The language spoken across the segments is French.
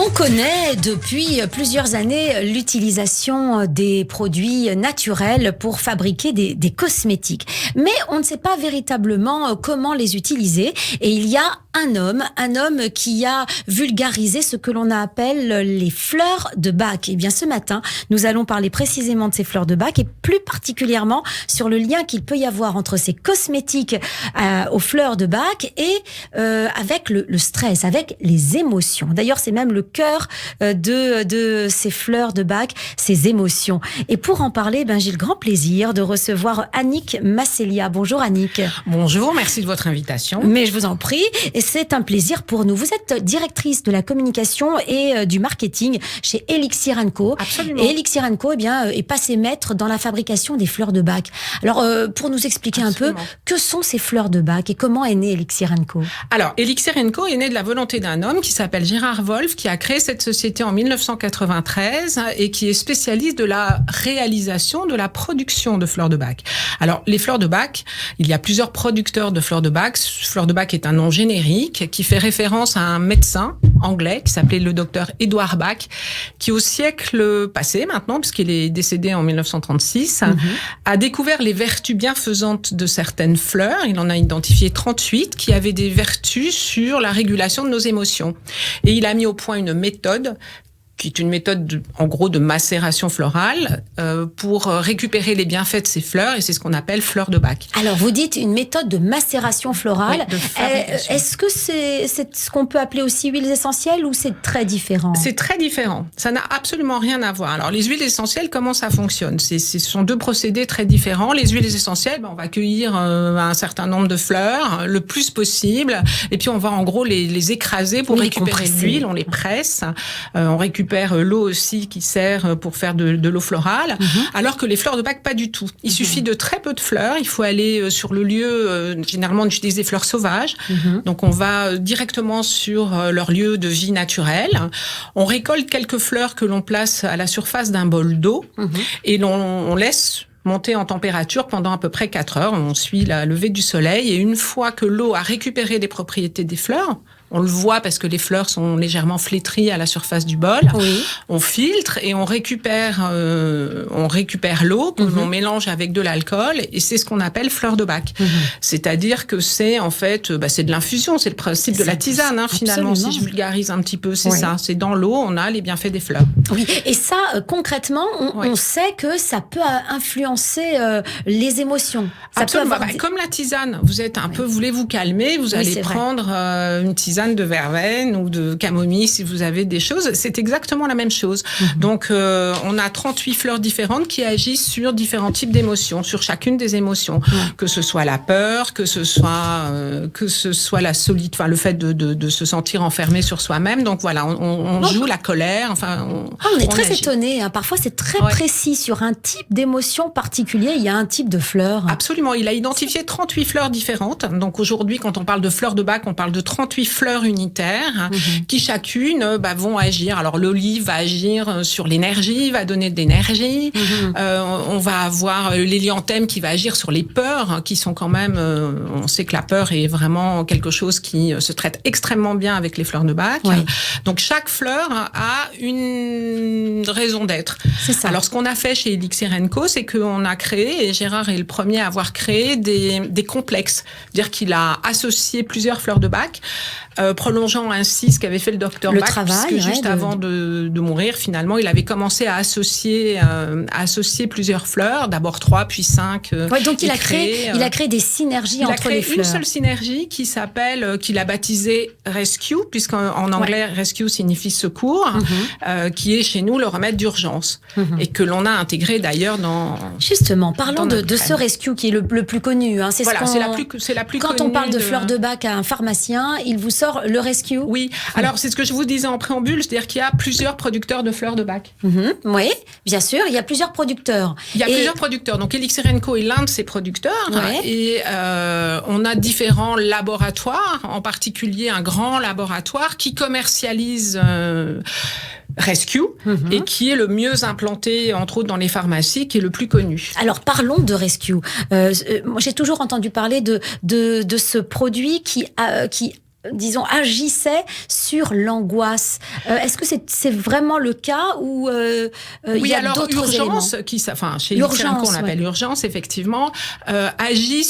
On connaît depuis plusieurs années l'utilisation des produits naturels pour fabriquer des cosmétiques. Mais on ne sait pas véritablement comment les utiliser. Et il y a un homme qui a vulgarisé ce que l'on appelle les fleurs de Bach. Et bien ce matin, nous allons parler précisément de ces fleurs de Bach et plus particulièrement sur le lien qu'il peut y avoir entre ces cosmétiques aux fleurs de Bach et avec le stress, avec les émotions. D'ailleurs, c'est même le cœur de ces fleurs de Bach, ces émotions. Et pour en parler, j'ai le grand plaisir de recevoir Annick Massélia. Bonjour Annick. Bonjour, merci de votre invitation. Mais je vous en prie, et c'est un plaisir pour nous. Vous êtes directrice de la communication et du marketing chez Elixir & Co. Absolument. Et Elixir & Co est passé maître dans la fabrication des fleurs de Bach. Alors, pour nous expliquer Absolument. un peu, que sont ces fleurs de Bach et comment est né Elixir & Co? Alors, Elixir & Co est né de la volonté d'un homme qui s'appelle Gérard Wolf, qui a créé cette société en 1993 et qui est spécialiste de la réalisation, de la production de fleurs de Bach. Alors, les fleurs de Bach, il y a plusieurs producteurs de fleurs de Bach. Fleur de Bach est un nom générique qui fait référence à un médecin anglais qui s'appelait le docteur Edward Bach, qui au siècle passé maintenant, puisqu'il est décédé en 1936, a découvert les vertus bienfaisantes de certaines fleurs. Il en a identifié 38 qui avaient des vertus sur la régulation de nos émotions. Et il a mis au point une méthode qui est une méthode en gros de macération florale pour récupérer les bienfaits de ces fleurs, et c'est ce qu'on appelle fleurs de Bach. Alors vous dites une méthode de macération florale. Oui, de fabrication. Est-ce que c'est ce qu'on peut appeler aussi huiles essentielles ou c'est très différent? C'est très différent. Ça n'a absolument rien à voir. Alors les huiles essentielles, comment ça fonctionne? Ce sont deux procédés très différents. Les huiles essentielles, on va cueillir un certain nombre de fleurs, le plus possible, et puis on va en gros les écraser pour récupérer l'huile, on les presse, on récupère l'eau aussi qui sert pour faire de l'eau florale, alors que les fleurs de Bach, pas du tout. Il suffit de très peu de fleurs, il faut aller sur le lieu, généralement on utilise des fleurs sauvages, donc on va directement sur leur lieu de vie naturel, on récolte quelques fleurs que l'on place à la surface d'un bol d'eau, et on laisse monter en température pendant à peu près 4 heures, on suit la levée du soleil, et une fois que l'eau a récupéré les propriétés des fleurs, on le voit parce que les fleurs sont légèrement flétries à la surface du bol. Oui. On filtre et on récupère l'eau que l'on mélange avec de l'alcool, et c'est ce qu'on appelle fleur de Bach. C'est-à-dire que c'est en fait, c'est de l'infusion, c'est le principe de la tisane finalement, si je vulgarise un petit peu, c'est ça. C'est dans l'eau, on a les bienfaits des fleurs. Oui. Et ça, concrètement, on sait que ça peut influencer les émotions. Ça Absolument. peut avoir Comme la tisane, vous êtes un peu, voulez vous calmer, vous allez prendre une tisane de verveine ou de camomille si vous avez des choses, c'est exactement la même chose. Donc on a 38 fleurs différentes qui agissent sur différents types d'émotions, sur chacune des émotions, que ce soit la peur, que ce soit la solitude, le fait de se sentir enfermé sur soi-même. Donc voilà, on joue la colère, on est très étonné, parfois c'est très précis sur un type d'émotion particulier, il y a un type de fleur. Absolument, il a identifié 38 fleurs différentes. Donc aujourd'hui, quand on parle de fleurs de Bach, on parle de 38 fleurs unitaires qui chacune vont agir. Alors l'olive va agir sur l'énergie, va donner de l'énergie. On va avoir l'hélianthème qui va agir sur les peurs, qui sont quand même... on sait que la peur est vraiment quelque chose qui se traite extrêmement bien avec les fleurs de Bach. Donc chaque fleur a une raison d'être. C'est ça. Alors ce qu'on a fait chez Elixir & Co, c'est qu'on a créé, et Gérard est le premier à avoir créé des complexes. C'est-à-dire qu'il a associé plusieurs fleurs de Bach, prolongeant ainsi ce qu'avait fait le docteur Bach, puisque juste avant de mourir, finalement, il avait commencé à associer plusieurs fleurs, d'abord 3, puis 5. Donc il a créé des synergies entre les fleurs. Il a créé une seule synergie qu'il a baptisée Rescue, puisqu'en anglais, Rescue signifie secours, qui est chez nous le remède d'urgence, et que l'on a intégré d'ailleurs dans... Justement, parlons de ce Rescue qui est le plus connu. C'est la plus Quand connue on parle de fleurs de Bach à un pharmacien, il vous sort le Rescue. Oui, alors c'est ce que je vous disais en préambule, c'est-à-dire qu'il y a plusieurs producteurs de fleurs de Bach. Oui, bien sûr, il y a plusieurs producteurs. Plusieurs producteurs, donc Elixir & Co est l'un de ces producteurs, et on a différents laboratoires, en particulier un grand laboratoire qui commercialise Rescue, et qui est le mieux implanté, entre autres dans les pharmacies, qui est le plus connu. Alors parlons de Rescue. Moi, j'ai toujours entendu parler de ce produit qui disons, agissait sur l'angoisse. Est-ce que c'est vraiment le cas ou il y a d'autres éléments? Chez Elixir & Co, on appelle urgence, effectivement, agit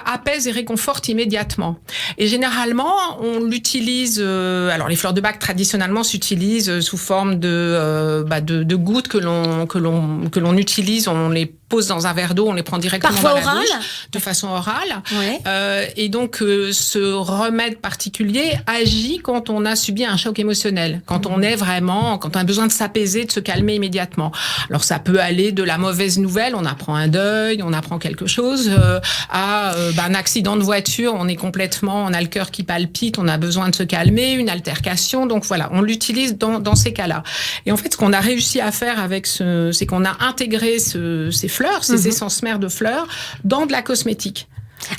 apaise et réconforte immédiatement. Et généralement, on l'utilise. Alors, les fleurs de bac traditionnellement s'utilisent sous forme de gouttes que l'on utilise. On les pose dans un verre d'eau, on les prend directement dans la bouche, de façon orale. Ouais. Et donc, ce remède particulier agit quand on a subi un choc émotionnel, quand on a besoin de s'apaiser, de se calmer immédiatement. Alors, ça peut aller de la mauvaise nouvelle, on apprend un deuil, on apprend quelque chose, à un accident de voiture, on a le cœur qui palpite, on a besoin de se calmer, une altercation. Donc voilà, on l'utilise dans ces cas-là. Et en fait, ce qu'on a réussi à faire c'est qu'on a intégré ces fleurs, ces essences mères de fleurs, dans de la cosmétique.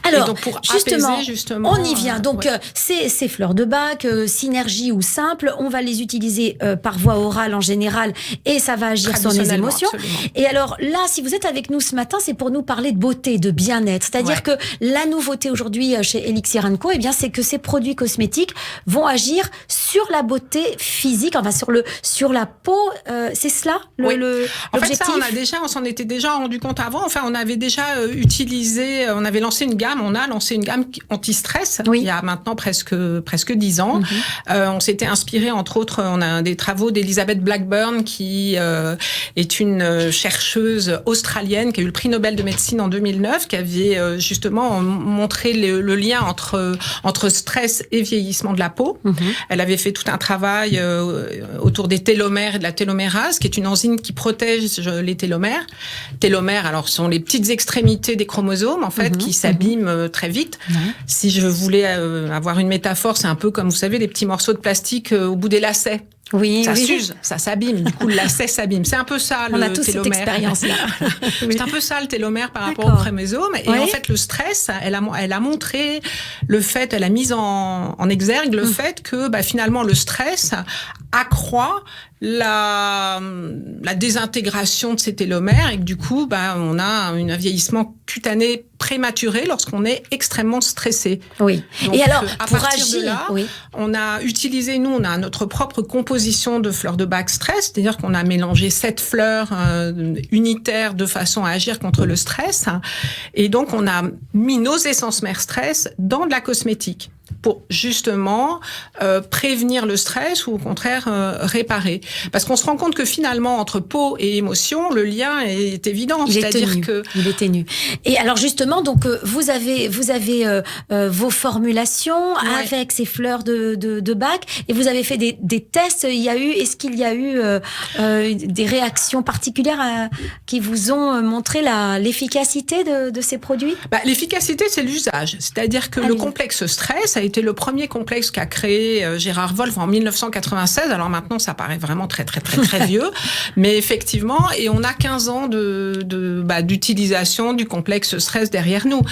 Alors, donc pour justement, apaiser, on y vient. Donc, ces fleurs de bac, synergie ou simple, on va les utiliser par voie orale en général et ça va agir sur les émotions. Absolument. Et alors là, si vous êtes avec nous ce matin, c'est pour nous parler de beauté, de bien-être. C'est-à-dire que la nouveauté aujourd'hui chez Elixir & Co, c'est que ces produits cosmétiques vont agir sur la beauté physique, sur la peau. C'est cela l'objectif? En fait, ça, on s'en était déjà rendu compte avant. Enfin, on avait déjà on avait lancé on a lancé une gamme anti-stress il y a maintenant presque 10 ans. On s'était inspiré, entre autres, on a des travaux d'Elizabeth Blackburn, qui est une chercheuse australienne qui a eu le prix Nobel de médecine en 2009, qui avait justement montré le lien entre stress et vieillissement de la peau. Elle avait fait tout un travail autour des télomères et de la télomérase, qui est une enzyme qui protège les télomères. Télomères, alors, sont les petites extrémités des chromosomes, en fait, qui s'abîment très vite. Si je voulais avoir une métaphore, c'est un peu comme, vous savez, les petits morceaux de plastique au bout des lacets. Ça s'use, ça s'abîme. Du coup, le lacet s'abîme. C'est un peu ça, le télomère. On a tous cette expérience-là. C'est un peu ça, le télomère par rapport au chromosome. Et en fait, le stress, elle a montré elle a mis en exergue le fait que, finalement, le stress accroît la désintégration de ces télomères et que du coup, on a un vieillissement cutané prématuré lorsqu'on est extrêmement stressé. Oui. Donc, et alors, à partir de là, on a utilisé, on a notre propre composition de fleurs de bac stress, c'est-à-dire qu'on a mélangé 7 fleurs unitaires de façon à agir contre le stress. Et donc, on a mis nos essences mères stress dans de la cosmétique pour justement prévenir le stress ou au contraire réparer. Parce qu'on se rend compte que finalement, entre peau et émotion, le lien est évident. Il est ténu. Et alors justement, donc vous avez vos formulations avec ces fleurs de bac et vous avez fait des tests. Est-ce qu'il y a eu des réactions particulières qui vous ont montré l'efficacité de ces produits? L'efficacité, c'est l'usage. C'est-à-dire que le complexe stress a été le premier complexe qu'a créé Gérard Wolf en 1996. Alors maintenant, ça paraît vraiment très, très, très, très vieux. Mais effectivement, et on a 15 ans d'utilisation du complexe stress derrière nous.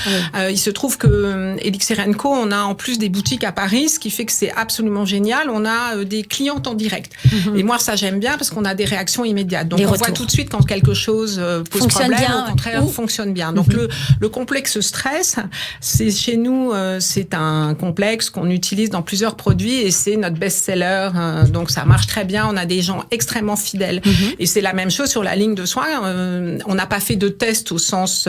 Il se trouve que Elixir & Co, on a en plus des boutiques à Paris, ce qui fait que c'est absolument génial. On a des clientes en direct. Et moi, ça, j'aime bien parce qu'on a des réactions immédiates. Donc, on voit tout de suite quand quelque chose pose problème, bien, au contraire, fonctionne bien. Donc, le complexe stress, chez nous, c'est un complexe qu'on utilise dans plusieurs produits et c'est notre best-seller. Donc, ça marche très bien. On a des gens extrêmement fidèles. Et c'est la même chose sur la ligne de soins. On n'a pas fait de test au sens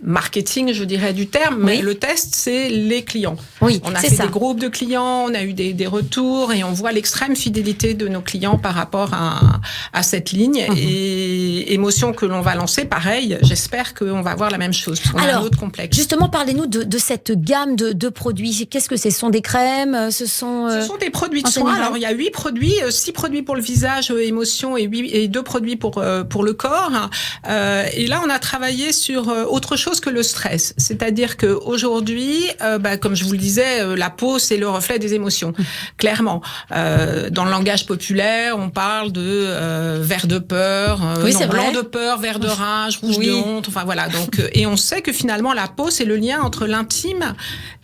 marketing, je dirais, du terme, mais le test, c'est les clients. Oui, on a fait des groupes de clients, on a eu des retours et on voit l'extrême fidélité de nos clients par rapport à cette ligne. Et émotion que l'on va lancer, pareil, j'espère qu'on va avoir la même chose. Alors, a un autre complexe. Justement, parlez-nous de cette gamme de produits. Qu'est-ce que c'est? Ce sont des crèmes? Ce sont des produits de soins. Alors, il y a 8 produits, 6 produits pour le visage, émotion et 2 produits pour le corps. Et là, on a travaillé sur autre chose que le stress. C'est-à-dire qu'aujourd'hui, comme je vous le disais, la peau, c'est le reflet des émotions. Clairement. Dans le langage populaire, on parle de vert de peur, blanc de peur, vert de rage, rouge de honte. Enfin, voilà. Donc, et on sait que finalement, la peau, c'est le lien entre l'intime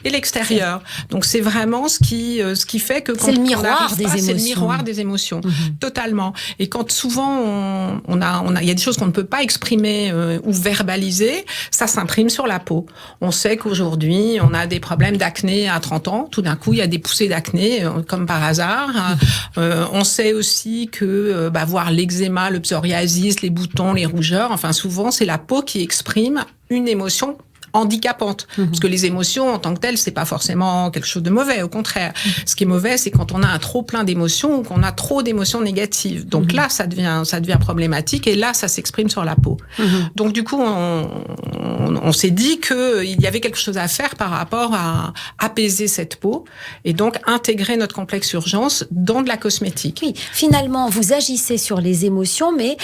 et l'extérieur. Donc, c'est vraiment ce qui fait que quand c'est le miroir des émotions. C'est le miroir des émotions. Totalement. Et quand souvent, il y a des choses qu'on ne peut pas exprimer ou verbaliser, ça s'imprime sur la peau. On sait qu'aujourd'hui, on a des problèmes d'acné à 30 ans. Tout d'un coup, il y a des poussées d'acné, comme par hasard. On sait aussi que voir l'eczéma, le psoriasis, les boutons, les rougeurs, enfin souvent, c'est la peau qui exprime une émotion handicapante. Parce que les émotions, en tant que telles, c'est pas forcément quelque chose de mauvais. Au contraire. Ce qui est mauvais, c'est quand on a un trop plein d'émotions ou qu'on a trop d'émotions négatives. Donc là, ça devient problématique et là, ça s'exprime sur la peau. Donc du coup, on s'est dit qu'il y avait quelque chose à faire par rapport à apaiser cette peau et donc intégrer notre complexe urgence dans de la cosmétique. Oui, finalement, vous agissez sur les émotions, mais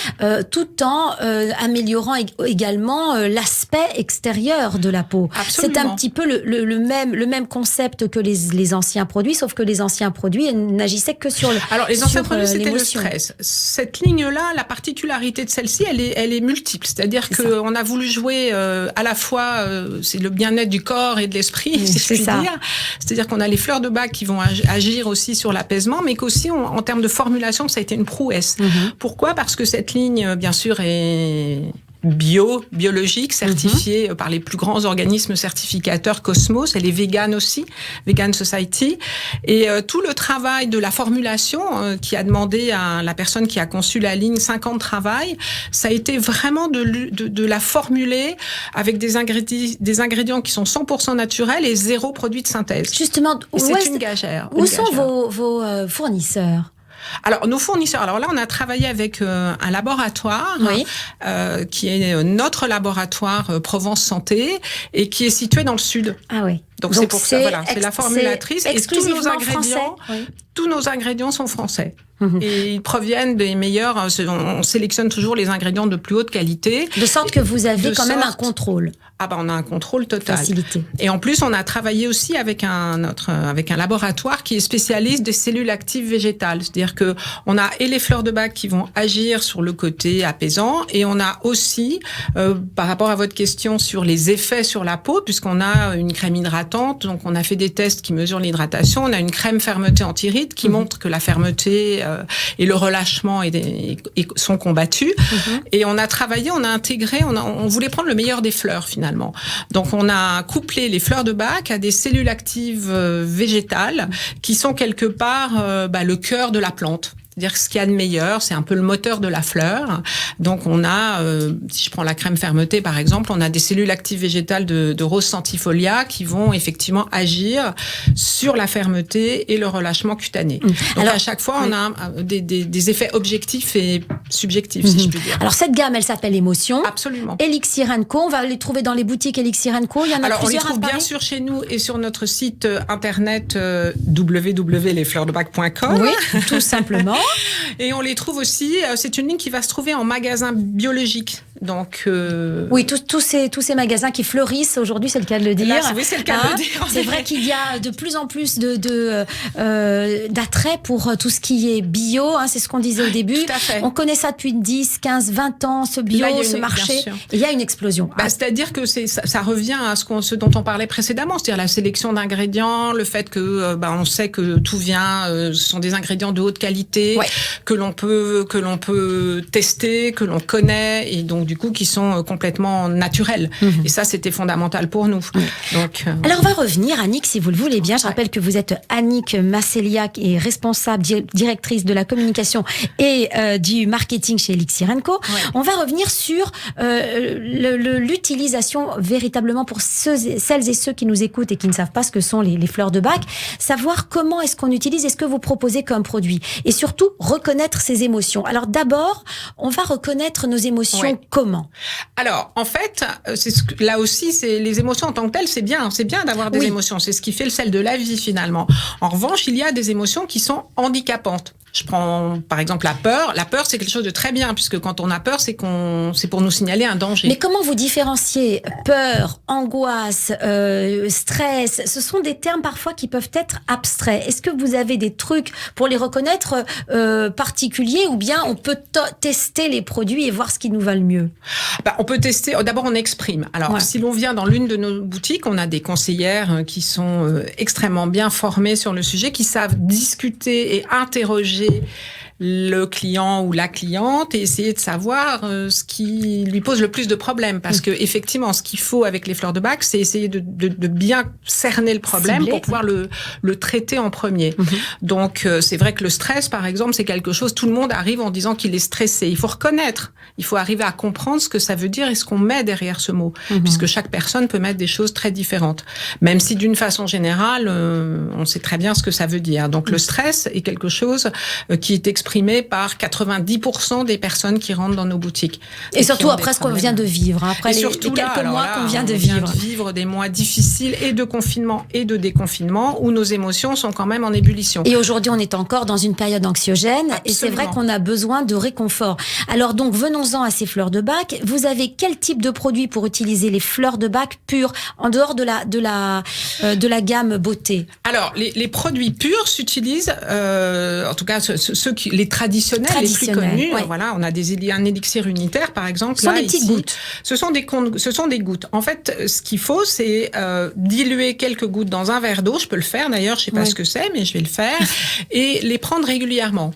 tout en améliorant également l'aspect extérieur de la peau. Absolument. C'est un petit peu le même concept que les anciens produits, sauf que les anciens produits n'agissaient que sur l'émotion. Alors, les anciens produits, c'était le stress. Cette ligne-là, la particularité de celle-ci, elle est multiple. C'est-à-dire qu'on a voulu jouer à la fois, c'est le bien-être du corps et de l'esprit, si je puis dire. C'est-à-dire qu'on a les fleurs de bac qui vont agir aussi sur l'apaisement, mais qu'aussi, en termes de formulation, ça a été une prouesse. Pourquoi ? Parce que cette ligne, bien sûr, est biologique, certifiée par les plus grands organismes certificateurs Cosmos, elle est vegan aussi, Vegan Society, et tout le travail de la formulation qui a demandé à la personne qui a conçu la ligne 5 ans de travail, ça a été vraiment de la formuler avec des ingrédients qui sont 100% naturels et 0 produit de synthèse. Justement, c'est une gageure. Où sont vos fournisseurs ? Alors, nos fournisseurs, alors là, on a travaillé avec un laboratoire qui est notre laboratoire Provence Santé et qui est situé dans le sud. Ah oui. Donc c'est pour ça, voilà, c'est la formulatrice et tous nos ingrédients sont français. Et ils proviennent des meilleurs, on sélectionne toujours les ingrédients de plus haute qualité. De sorte que vous avez quand même un contrôle. Ah on a un contrôle total. Facilité. Et en plus, on a travaillé aussi avec un laboratoire qui est spécialiste des cellules actives végétales. C'est-à-dire que on a et les fleurs de bac qui vont agir sur le côté apaisant et on a aussi, par rapport à votre question sur les effets sur la peau, puisqu'on a une crème hydratante, donc on a fait des tests qui mesurent l'hydratation, on a une crème fermeté anti-rides qui montre que la fermeté et le relâchement sont combattus. Et on a travaillé, on a intégré, on voulait prendre le meilleur des fleurs finalement. Donc on a couplé les fleurs de bac à des cellules actives végétales qui sont quelque part le cœur de la plante. C'est-à-dire que ce qu'il y a de meilleur, c'est un peu le moteur de la fleur. Donc on a, si je prends la crème fermeté par exemple, on a des cellules actives végétales de rose centifolia qui vont effectivement agir sur la fermeté et le relâchement cutané. Donc alors, à chaque fois, on a des effets objectifs et subjectifs, si je puis dire. Alors cette gamme, elle s'appelle Émotion. Absolument. Elixir & Co. On va les trouver dans les boutiques Elixir & Co. Il y en a alors, plusieurs. Alors on les trouve bien sûr chez nous et sur notre site internet www.lesfleursdebac.com. Oui, tout simplement. Et on les trouve aussi, c'est une ligne qui va se trouver en magasin biologique. Donc oui, tous ces magasins qui fleurissent aujourd'hui, c'est le cas de le dire. Là, oui, c'est le cas de le dire. C'est vrai qu'il y a de plus en plus d'attrait pour tout ce qui est bio, c'est ce qu'on disait au début. Tout à fait. On connaît ça depuis 10, 15, 20 ans, ce bio, ce marché. Il y a une explosion. C'est-à-dire que ça revient à ce dont on parlait précédemment, c'est-à-dire la sélection d'ingrédients, le fait que on sait que tout vient, ce sont des ingrédients de haute qualité, que l'on peut tester, que l'on connaît et donc du coup qui sont complètement naturels. Et ça, c'était fondamental pour nous. Donc, alors on va revenir, Annick, si vous le voulez bien. Je rappelle que vous êtes Annick Masseliac et responsable directrice de la communication et du marketing chez Elixir & Co. On va revenir sur l'utilisation véritablement pour celles et ceux qui nous écoutent et qui ne savent pas ce que sont les fleurs de bac, savoir comment est-ce qu'on utilise et ce que vous proposez comme produit. Et surtout, reconnaître ses émotions. Alors d'abord, on va reconnaître nos émotions comment ? Alors, en fait, là aussi, c'est les émotions en tant que telles, c'est bien d'avoir des émotions. C'est ce qui fait le sel de la vie, finalement. En revanche, il y a des émotions qui sont handicapantes. Je prends par exemple la peur. La peur, c'est quelque chose de très bien, puisque quand on a peur, c'est pour nous signaler un danger. Mais comment vous différenciez peur, angoisse, stress ? Ce sont des termes parfois qui peuvent être abstraits. Est-ce que vous avez des trucs pour les reconnaître particuliers, ou bien on peut tester les produits et voir ce qui nous va le mieux ? On peut tester. D'abord, on exprime. Alors, si l'on vient dans l'une de nos boutiques, on a des conseillères qui sont extrêmement bien formées sur le sujet, qui savent discuter et interroger le client ou la cliente et essayer de savoir ce qui lui pose le plus de problèmes. Parce que effectivement, ce qu'il faut avec les fleurs de bac, c'est essayer de bien cerner le problème pour pouvoir le traiter en premier. Donc, c'est vrai que le stress, par exemple, c'est quelque chose, tout le monde arrive en disant qu'il est stressé. Il faut reconnaître, il faut arriver à comprendre ce que ça veut dire et ce qu'on met derrière ce mot. Puisque chaque personne peut mettre des choses très différentes. Même si d'une façon générale, on sait très bien ce que ça veut dire. Donc, le stress est quelque chose qui est exprimé par 90% des personnes qui rentrent dans nos boutiques. Et surtout après ce qu'on vient de vivre, après les quelques mois qu'on vient de vivre. On vient de vivre des mois difficiles et de confinement et de déconfinement où nos émotions sont quand même en ébullition. Et aujourd'hui, on est encore dans une période anxiogène. Absolument. Et c'est vrai qu'on a besoin de réconfort. Alors donc, venons-en à ces fleurs de bac. Vous avez quel type de produit pour utiliser les fleurs de bac pures en dehors de la gamme beauté? Alors, les produits purs s'utilisent, en tout cas ceux qui, les traditionnels, les plus connus. Ouais. Voilà, on a un élixir unitaire, par exemple. Ce sont des petites gouttes. Ce sont des gouttes. En fait, ce qu'il faut, c'est diluer quelques gouttes dans un verre d'eau. Je peux le faire d'ailleurs, je sais pas ce que c'est, mais je vais le faire. Et les prendre régulièrement.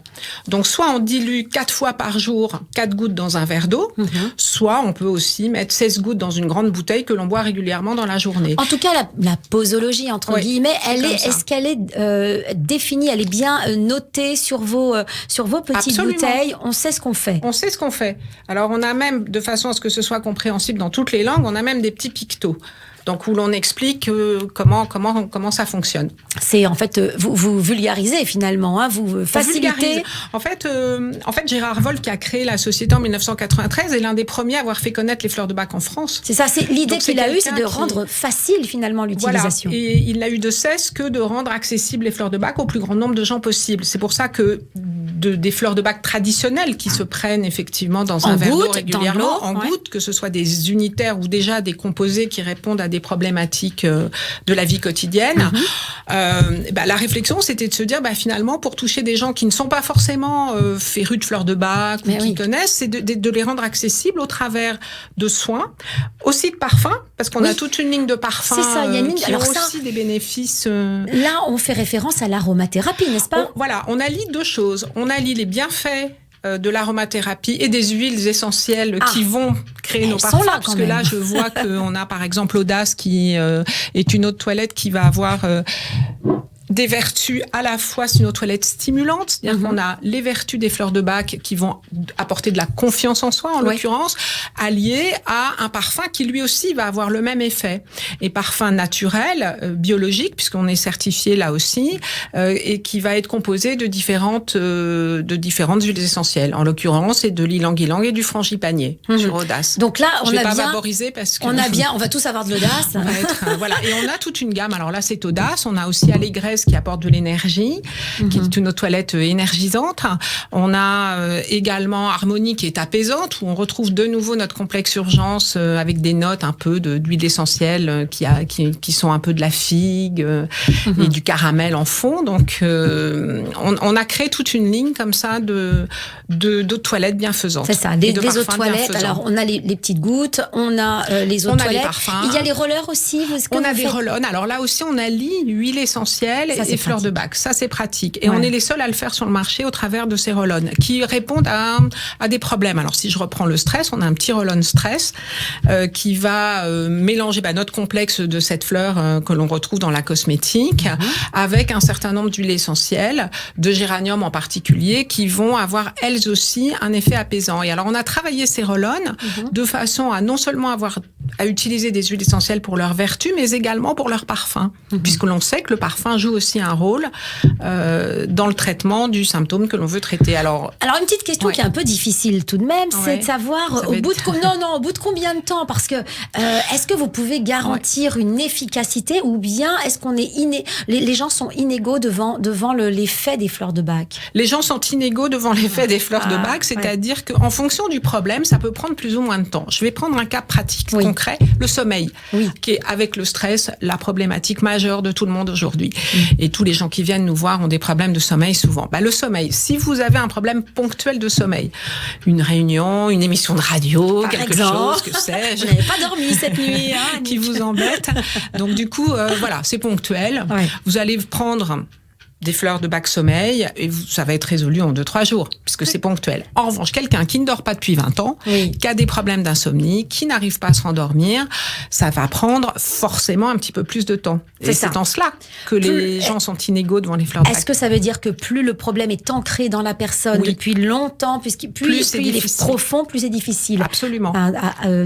Donc, soit on dilue 4 fois par jour 4 gouttes dans un verre d'eau, soit on peut aussi mettre 16 gouttes dans une grande bouteille que l'on boit régulièrement dans la journée. En tout cas, la posologie, entre guillemets, est-ce qu'elle est définie, elle est bien notée sur vos petites bouteilles? On sait ce qu'on fait. On sait ce qu'on fait. Alors, on a même, de façon à ce que ce soit compréhensible dans toutes les langues, on a même des petits pictos. Donc, où l'on explique comment ça fonctionne. C'est en fait, vous vulgarisez finalement, hein, vous facilitez. En fait, Gérard Volk, qui a créé la société en 1993, est l'un des premiers à avoir fait connaître les fleurs de bac en France. C'est ça, c'est l'idée qu'il a eue, c'est de rendre facile finalement l'utilisation. Voilà. Et il n'a eu de cesse que de rendre accessibles les fleurs de bac au plus grand nombre de gens possible. C'est pour ça que des fleurs de bac traditionnelles qui se prennent effectivement dans un verre d'eau régulièrement, en gouttes, que ce soit des unitaires ou déjà des composés qui répondent à des problématiques de la vie quotidienne. La réflexion, c'était de se dire, finalement, pour toucher des gens qui ne sont pas forcément férus de fleurs de bac ou qui connaissent, c'est de les rendre accessibles au travers de soins, aussi de parfums, parce qu'on a toute une ligne de parfums qui ont aussi des bénéfices. Là, on fait référence à l'aromathérapie, n'est-ce pas? On allie deux choses. On allie les bienfaits de l'aromathérapie et des huiles essentielles qui vont créer nos parfums. Parce que là, je vois qu'on a par exemple Audace qui est une eau de toilette qui va avoir des vertus à la fois, c'est une eau de toilette stimulante, c'est-à-dire qu'on a les vertus des fleurs de bac qui vont apporter de la confiance en soi, en l'occurrence, alliées à un parfum qui lui aussi va avoir le même effet. Et parfum naturel, biologique, puisqu'on est certifié là aussi, et qui va être composé de différentes huiles essentielles. En l'occurrence, c'est de l'ylang-ylang et du frangipanier sur Audace. Donc là, on a bien vaporiser parce que on va tous avoir de l'Audace. Voilà. Et on a toute une gamme. Alors là, c'est Audace. On a aussi Allégresse qui apporte de l'énergie, qui est une eau de toilette énergisante. On a également Harmonie qui est apaisante, où on retrouve de nouveau notre complexe urgence avec des notes un peu d'huile essentielle qui sont un peu de la figue et du caramel en fond. Donc, on a créé toute une ligne comme ça d'eau de toilette bienfaisante. C'est ça, des eaux de toilette. Alors, on a les petites gouttes, on a les eaux de toilette. Il y a les rollers aussi. On a des roll-on. Alors là aussi, on allie huile essentielle et fleurs de bac. Ça, c'est pratique. Et on est les seuls à le faire sur le marché au travers de ces roll-on qui répondent à des problèmes. Alors, si je reprends le stress, on a un petit roll-on stress qui va mélanger notre complexe de cette fleur que l'on retrouve dans la cosmétique avec un certain nombre d'huiles essentielles, de géranium en particulier, qui vont avoir elles aussi un effet apaisant. Et alors, on a travaillé ces roll-on de façon à non seulement à utiliser des huiles essentielles pour leurs vertus, mais également pour leur parfum, puisque l'on sait que le parfum joue aussi un rôle dans le traitement du symptôme que l'on veut traiter. Alors une petite question qui est un peu difficile tout de même, c'est de savoir au bout de combien de temps, parce que est-ce que vous pouvez garantir une efficacité, ou bien est-ce qu'on est les gens sont inégaux devant l'effet des fleurs de bac? Les gens sont inégaux devant l'effet des fleurs de bac, c'est-à-dire qu'en fonction du problème, ça peut prendre plus ou moins de temps. Je vais prendre un cas pratique concret, le sommeil, qui est avec le stress la problématique majeure de tout le monde aujourd'hui. Et tous les gens qui viennent nous voir ont des problèmes de sommeil souvent. Le sommeil, si vous avez un problème ponctuel de sommeil, une réunion, une émission de radio, par quelque exemple, chose, que sais-je. Vous n'avez pas dormi cette nuit. Qui vous embête. Donc du coup, c'est ponctuel. Vous allez prendre des fleurs de bac sommeil et ça va être résolu en 2-3 jours puisque c'est ponctuel. En revanche, quelqu'un qui ne dort pas depuis 20 ans, qui a des problèmes d'insomnie, qui n'arrive pas à se rendormir, ça va prendre forcément un petit peu plus de temps. C'est en cela que les gens sont inégaux devant les fleurs de bac. Est-ce que ça veut dire que plus le problème est ancré dans la personne depuis longtemps, plus il est profond, plus c'est difficile? Absolument.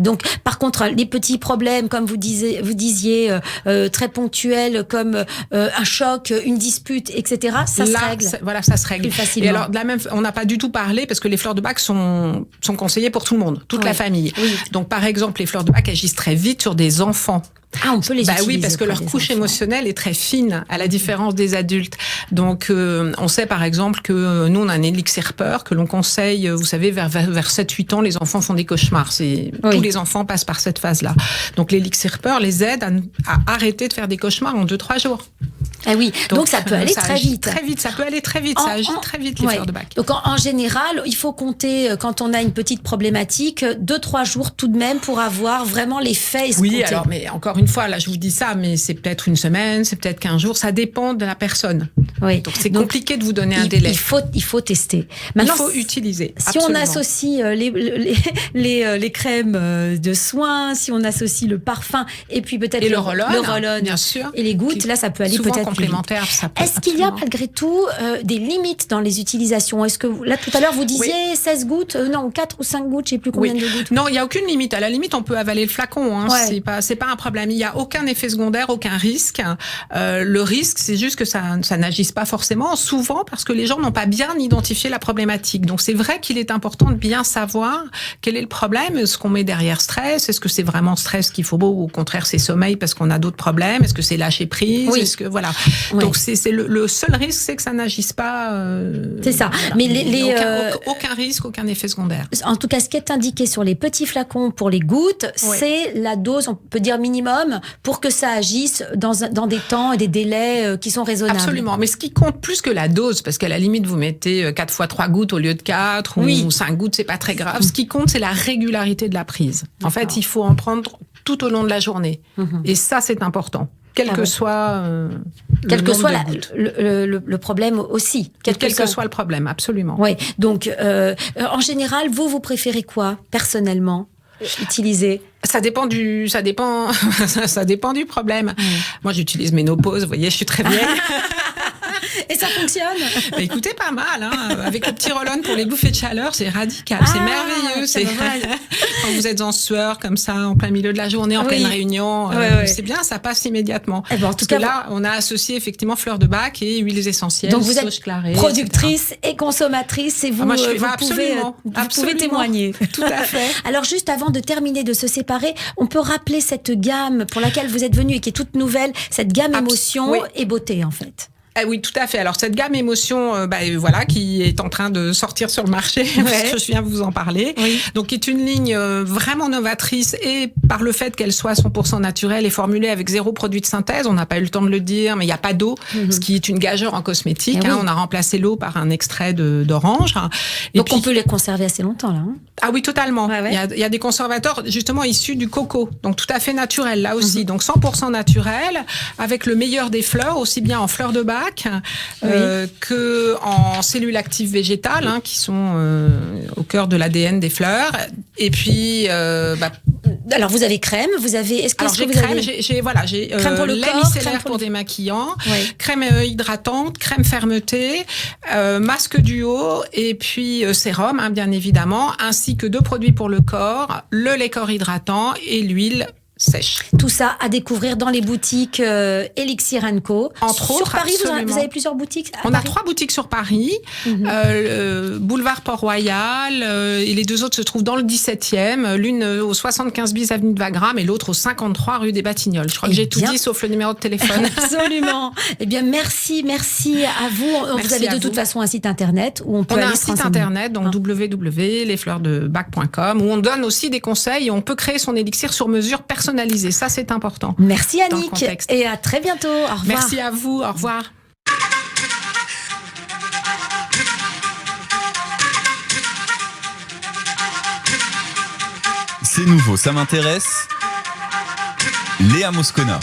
Donc, par contre, les petits problèmes, comme vous disiez, très ponctuels, comme un choc, une dispute, etc., ça se règle. Ça se règle. Plus facilement. Et alors, on n'a pas du tout parlé parce que les fleurs de bac sont conseillées pour tout le monde, toute la famille. Oui. Donc, par exemple, les fleurs de bac agissent très vite sur des enfants. Ah, on peut les utiliser. Oui, parce que leur couche émotionnelle est très fine, à la différence des adultes. Donc, on sait par exemple que nous, on a un élixir peur que l'on conseille, vous savez, vers 7-8 ans, les enfants font des cauchemars. Tous les enfants passent par cette phase-là. Donc, l'élixir peur les aide à arrêter de faire des cauchemars en 2-3 jours. Ah oui, donc ça peut aller très vite. Très vite, ça peut aller très vite, ça agit très vite, les fleurs de bac. Donc en général, il faut compter, quand on a une petite problématique, 2-3 jours tout de même pour avoir vraiment l'effet escompté. Oui, alors, mais encore une fois, là je vous dis ça, mais c'est peut-être une semaine, c'est peut-être 15 jours, ça dépend de la personne. Oui. Donc c'est compliqué de vous donner un délai. Il faut tester. Maintenant, il faut utiliser. Si on associe les crèmes de soins, si on associe le parfum et puis peut-être le roll-on, bien sûr, et les gouttes, là ça peut aller peut-être complémentaire. Est-ce qu'il y a malgré tout des limites dans les utilisations? Est-ce que là tout à l'heure vous disiez 16 gouttes, non 4 ou 5 gouttes, je sais plus combien de gouttes. Non, il y a aucune limite. À la limite, on peut avaler le flacon. C'est pas un problème. Il y a aucun effet secondaire, aucun risque. Le risque, c'est juste que ça n'agisse pas forcément, souvent parce que les gens n'ont pas bien identifié la problématique. Donc c'est vrai qu'il est important de bien savoir quel est le problème, ce qu'on met derrière stress. Est-ce que c'est vraiment stress qu'il faut, ou au contraire c'est sommeil parce qu'on a d'autres problèmes. Est-ce que c'est lâcher prise? Est-ce que voilà. Donc c'est le seul risque, c'est que ça n'agisse pas. C'est ça. Voilà. Mais aucun risque, aucun effet secondaire. En tout cas, ce qui est indiqué sur les petits flacons pour les gouttes, c'est la dose, on peut dire minimum, pour que ça agisse dans des temps et des délais qui sont raisonnables. Absolument. Mais ce qui compte plus que la dose, parce qu'à la limite vous mettez 4 fois 3 gouttes au lieu de 4 ou 5 gouttes, c'est pas très grave. Ce qui compte, c'est la régularité de la prise. En fait, il faut en prendre tout au long de la journée. Et ça, c'est important. Quel que soit le problème aussi. Quel que soit le problème, absolument. Oui. Donc, en général, vous préférez quoi, personnellement, utiliser? Ça dépend du problème. Moi, j'utilise Ménopause, vous voyez, je suis très vieille. Et ça fonctionne? Bah, écoutez, pas mal. Avec le petit roll-on pour les bouffées de chaleur, c'est radical, c'est merveilleux. Quand vous êtes en sueur comme ça, en plein milieu de la journée, en pleine réunion, c'est bien, ça passe immédiatement. En tout cas, là, on a associé effectivement fleurs de bac et huiles essentielles. Donc vous êtes productrice et consommatrice, et vous, vous pouvez témoigner. Tout à fait. Alors juste avant de terminer, de se séparer, on peut rappeler cette gamme pour laquelle vous êtes venue et qui est toute nouvelle, cette gamme émotion et beauté en fait. Oui, tout à fait. Alors cette gamme émotion, qui est en train de sortir sur le marché, parce que je viens vous en parler. Donc, qui est une ligne vraiment novatrice, et par le fait qu'elle soit 100% naturelle et formulée avec 0 produit de synthèse, on n'a pas eu le temps de le dire, mais il n'y a pas d'eau, ce qui est une gageure en cosmétique. On a remplacé l'eau par un extrait d'orange. Donc on peut les conserver assez longtemps là. Ah oui, totalement. Il y a des conservateurs justement issus du coco, donc tout à fait naturel là aussi. Donc 100% naturel, avec le meilleur des fleurs, aussi bien en fleurs de bac que en cellules actives végétales, qui sont au cœur de l'ADN des fleurs. Et puis, alors vous avez crème, vous avez. J'ai crème pour le lait micellaire pour démaquillant, crème hydratante, crème fermeté, masque duo et puis sérum, bien évidemment, ainsi que 2 produits pour le corps, le lait corps hydratant et l'huile sèche. Tout ça à découvrir dans les boutiques Elixir & Co. Entre autres, sur Paris, vous avez plusieurs boutiques On a 3 boutiques sur Paris, boulevard Port-Royal, et les 2 autres se trouvent dans le 17e, l'une au 75 bis avenue de Wagram et l'autre au 53 rue des Batignolles. Je crois que j'ai tout dit sauf le numéro de téléphone. Absolument. Eh bien, merci à vous. Vous avez de toute façon un site internet où on peut aller se renseigner. On a un site internet, donc www.lesfleursdebac.com, où on donne aussi des conseils et on peut créer son élixir sur mesure personnalisé. Ça, c'est important. Merci Annick et à très bientôt. Au revoir. Merci à vous. Au revoir. C'est nouveau, ça m'intéresse. Léa Moscona.